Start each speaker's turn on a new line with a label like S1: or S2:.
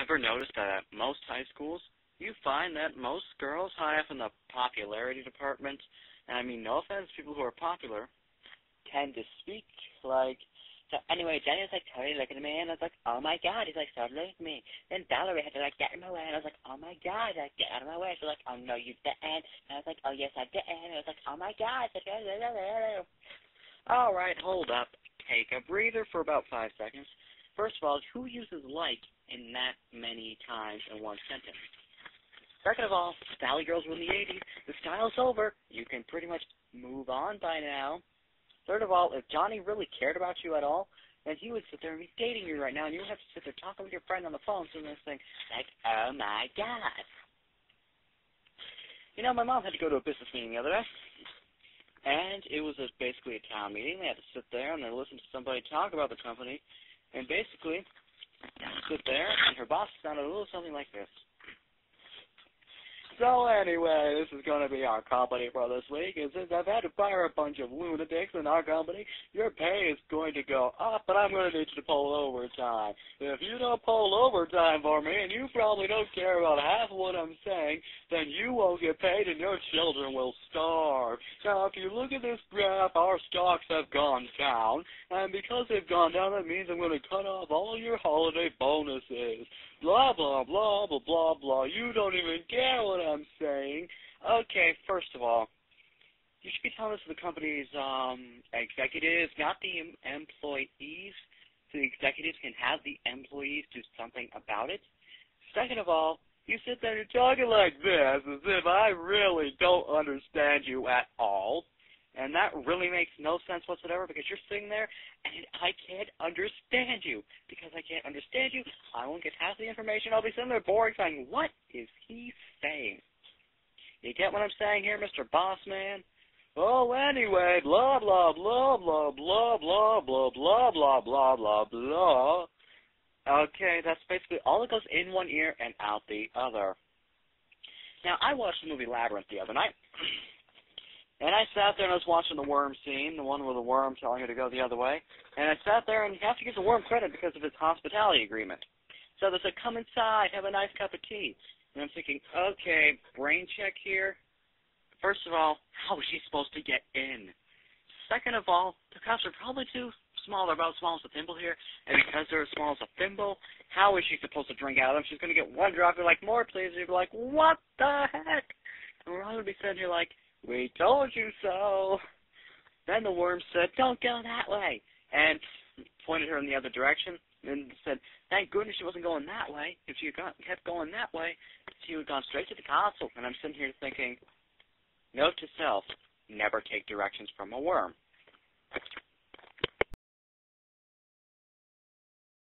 S1: ever noticed that at most high schools, you find that most girls high up in the popularity department, and I mean no offense, people who are popular, tend to speak like, so anyway, Jenny was like totally looking at me, and I was like, oh my god, he's like so looking at me. Then Valerie had to like get in my way, and I was like, oh my god, like get out of my way. So like, oh no, you didn't. And I was like, oh yes, I did. And I was like, oh my god. All right, hold up. Take a breather for about 5 seconds. First of all, who uses like in that many times in one sentence? Second of all, Valley Girls were in the 80s. The style's over. You can pretty much move on by now. Third of all, if Johnny really cared about you at all, then he would sit there and be dating you right now, and you would have to sit there talking with your friend on the phone, doing this thing like, oh my god. You know, my mom had to go to a business meeting the other day, and it was basically a town meeting. They had to sit there and they listen to somebody talk about the company, and basically sit there, and her boss sounded a little something like this. So anyway, this is going to be our company for this week. And since I've had to fire a bunch of lunatics in our company, your pay is going to go up, but I'm going to need you to pull overtime. If you don't pull overtime for me, and you probably don't care about half of what I'm saying, then you won't get paid and your children will starve. Now, if you look at this graph, our stocks have gone down, and because they've gone down, that means I'm going to cut off all your holiday bonuses. Blah, blah, blah, blah, blah, blah. You don't even care what I'm saying. Okay, first of all, you should be telling this to the company's executives, not the employees, so the executives can have the employees do something about it. Second of all, you sit there and you're talking like this as if I really don't understand you at all. And that really makes no sense whatsoever because you're sitting there and I can't understand you. Because I can't understand you, I won't get half the information. I'll be sitting there bored saying, what is he saying? You get what I'm saying here, Mr. Boss Man? Oh, anyway, blah, blah, blah, blah, blah, blah, blah, blah, blah, blah, blah, blah. Okay, that's basically all that goes in one ear and out the other. Now, I watched the movie Labyrinth the other night. And I sat there and I was watching the worm scene, the one with the worm telling her to go the other way. And I sat there and you have to give the worm credit because of his hospitality agreement. So they said, come inside, have a nice cup of tea. And I'm thinking, okay, brain check here. First of all, how is she supposed to get in? Second of all, the cups are probably too small. They're about as small as a thimble here. And because they're as small as a thimble, how is she supposed to drink out of them? She's going to get one drop. You're like, more please. And you're like, what the heck? And we're all going to be sitting here like, we told you so. Then the worm said, don't go that way. And pointed her in the other direction and said, thank goodness she wasn't going that way. If she had kept going that way, she would have gone straight to the castle. And I'm sitting here thinking, note to self, never take directions from a worm.